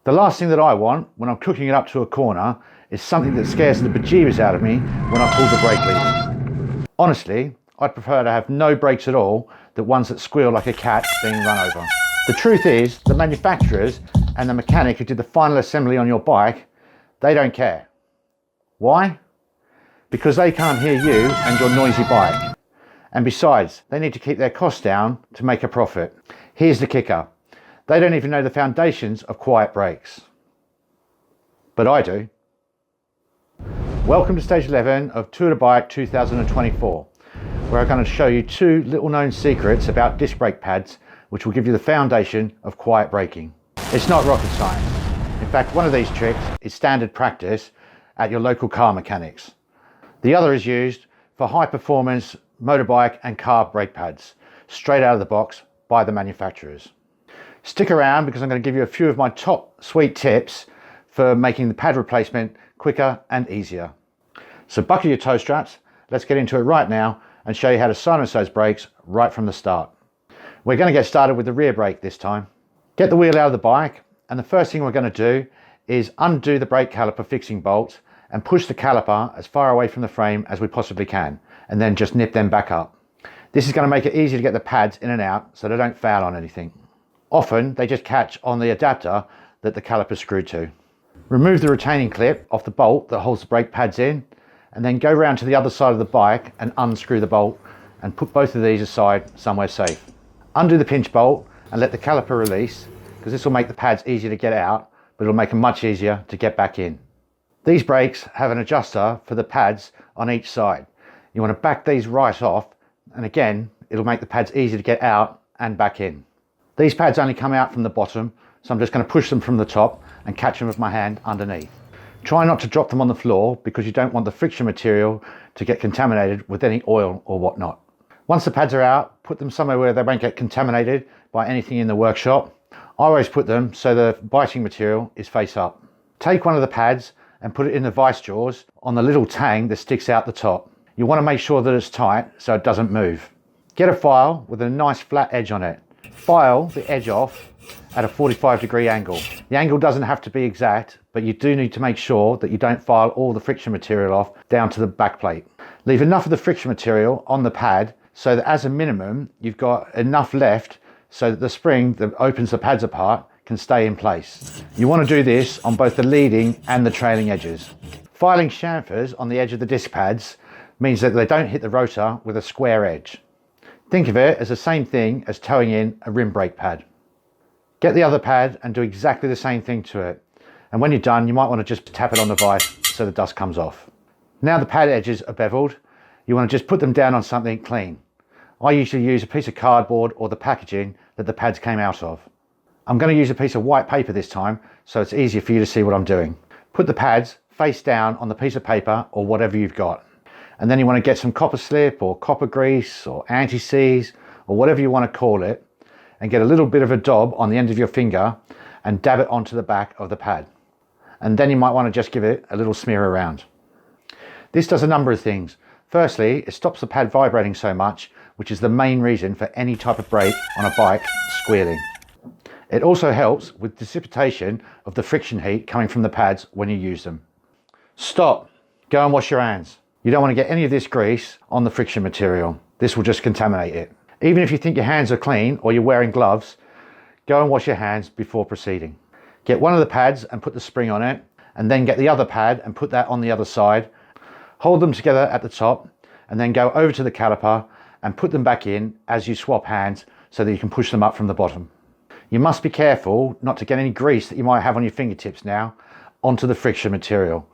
The last thing that I want when I'm cooking it up to a corner is something that scares the bejeebers out of me when I pull the brake lever. Honestly, I'd prefer to have no brakes at all than ones that squeal like a cat being run over. The truth is, the manufacturers and the mechanic who did the final assembly on your bike, they don't care. Why? Because they can't hear you and your noisy bike. And besides, they need to keep their costs down to make a profit. Here's the kicker. They don't even know the foundations of quiet brakes. But I do. Welcome to stage 11 of Tour de Bike 2024, where I'm going to show you 2 little known secrets about disc brake pads which will give you the foundation of quiet braking. It's not rocket science. In fact, one of these tricks is standard practice at your local car mechanics. The other is used for high performance motorbike and car brake pads, straight out of the box by the manufacturers. Stick around because I'm going to give you a few of my top sweet tips for making the pad replacement quicker and easier. So buckle your toe straps, let's get into it right now and show you how to silence those brakes right from the start. We're going to get started with the rear brake this time. Get the wheel out of the bike, and the first thing we're going to do is undo the brake caliper fixing bolts and push the caliper as far away from the frame as we possibly can, and then just nip them back up. This is going to make it easy to get the pads in and out so they don't foul on anything. Often they just catch on the adapter that the caliper is screwed to. Remove the retaining clip off the bolt that holds the brake pads in, and then go round to the other side of the bike and unscrew the bolt and put both of these aside somewhere safe. Undo the pinch bolt and let the caliper release, because this will make the pads easier to get out, but it'll make them much easier to get back in. These brakes have an adjuster for the pads on each side. You want to back these right off, and again, it'll make the pads easy to get out and back in. These pads only come out from the bottom, so I'm just going to push them from the top and catch them with my hand underneath. Try not to drop them on the floor because you don't want the friction material to get contaminated with any oil or whatnot. Once the pads are out, put them somewhere where they won't get contaminated by anything in the workshop. I always put them so the biting material is face up. Take one of the pads and put it in the vice jaws on the little tang that sticks out the top. You want to make sure that it's tight so it doesn't move. Get a file with a nice flat edge on it. File the edge off at a 45-degree angle. The angle doesn't have to be exact, but you do need to make sure that you don't file all the friction material off down to the back plate. Leave enough of the friction material on the pad so that as a minimum you've got enough left so that the spring that opens the pads apart can stay in place. You want to do this on both the leading and the trailing edges. Filing chamfers on the edge of the disc pads means that they don't hit the rotor with a square edge. Think of it as the same thing as towing in a rim brake pad. Get the other pad and do exactly the same thing to it. And when you're done, you might want to just tap it on the vice so the dust comes off. Now the pad edges are beveled, you want to just put them down on something clean. I usually use a piece of cardboard or the packaging that the pads came out of. I'm going to use a piece of white paper this time so it's easier for you to see what I'm doing. Put the pads face down on the piece of paper or whatever you've got. And then you want to get some copper slip or copper grease or anti-seize or whatever you want to call it, and get a little bit of a daub on the end of your finger and dab it onto the back of the pad. And then you might want to just give it a little smear around. This does a number of things. Firstly, it stops the pad vibrating so much, which is the main reason for any type of brake on a bike squealing. It also helps with dissipation of the friction heat coming from the pads when you use them. Stop. Go and wash your hands. You don't want to get any of this grease on the friction material. This will just contaminate it. Even if you think your hands are clean or you're wearing gloves, go and wash your hands before proceeding. Get one of the pads and put the spring on it, and then get the other pad and put that on the other side. Hold them together at the top, and then go over to the caliper and put them back in as you swap hands so that you can push them up from the bottom. You must be careful not to get any grease that you might have on your fingertips now onto the friction material.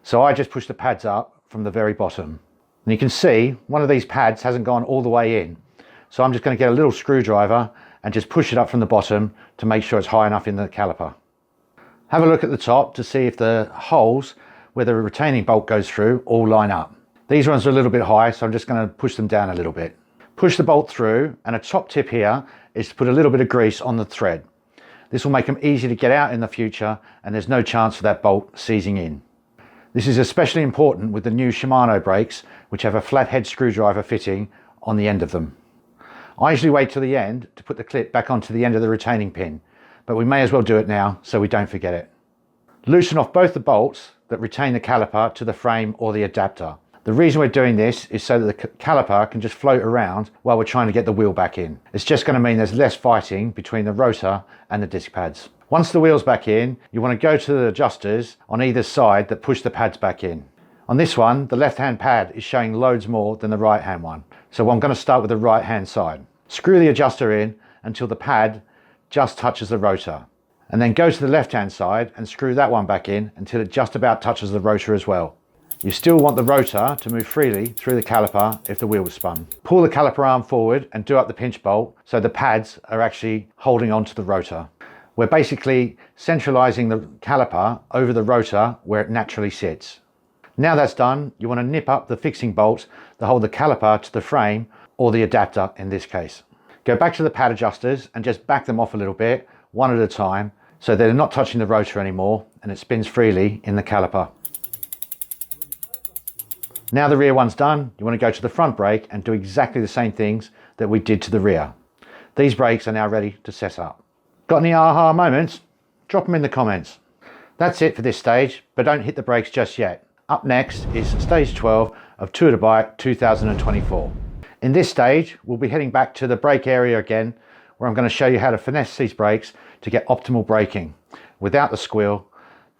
So I just push the pads up from the very bottom. And you can see one of these pads hasn't gone all the way in. So I'm just going to get a little screwdriver and just push it up from the bottom to make sure it's high enough in the caliper. Have a look at the top to see if the holes where the retaining bolt goes through all line up. These ones are a little bit high, so I'm just going to push them down a little bit. Push the bolt through, and a top tip here is to put a little bit of grease on the thread. This will make them easy to get out in the future, and there's no chance for that bolt seizing in. This is especially important with the new Shimano brakes, which have a flathead screwdriver fitting on the end of them. I usually wait till the end to put the clip back onto the end of the retaining pin, but we may as well do it now so we don't forget it. Loosen off both the bolts that retain the caliper to the frame or the adapter. The reason we're doing this is so that the caliper can just float around while we're trying to get the wheel back in. It's just going to mean there's less fighting between the rotor and the disc pads. Once the wheel's back in, you want to go to the adjusters on either side that push the pads back in. On this one, the left hand pad is showing loads more than the right hand one. So I'm going to start with the right hand side. Screw the adjuster in until the pad just touches the rotor. And then go to the left hand side and screw that one back in until it just about touches the rotor as well. You still want the rotor to move freely through the caliper if the wheel was spun. Pull the caliper arm forward and do up the pinch bolt so the pads are actually holding onto the rotor. We're basically centralizing the caliper over the rotor where it naturally sits. Now that's done, you want to nip up the fixing bolts that hold the caliper to the frame or the adapter in this case. Go back to the pad adjusters and just back them off a little bit, one at a time, so they're not touching the rotor anymore and it spins freely in the caliper. Now the rear one's done, you want to go to the front brake and do exactly the same things that we did to the rear. These brakes are now ready to set up. Got any aha moments? Drop them in the comments. That's it for this stage, but don't hit the brakes just yet. Up next is stage 12 of Tour de Bike 2024. In this stage, we'll be heading back to the brake area again, where I'm going to show you how to finesse these brakes to get optimal braking without the squeal,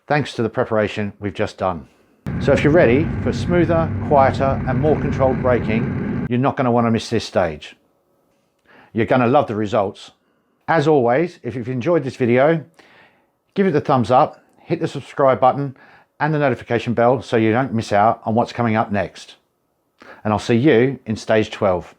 thanks to the preparation we've just done. So if you're ready for smoother, quieter and more controlled braking, you're not going to want to miss this stage. You're going to love the results. As always, if you've enjoyed this video, give it the thumbs up, hit the subscribe button and the notification bell so you don't miss out on what's coming up next. And I'll see you in stage 12.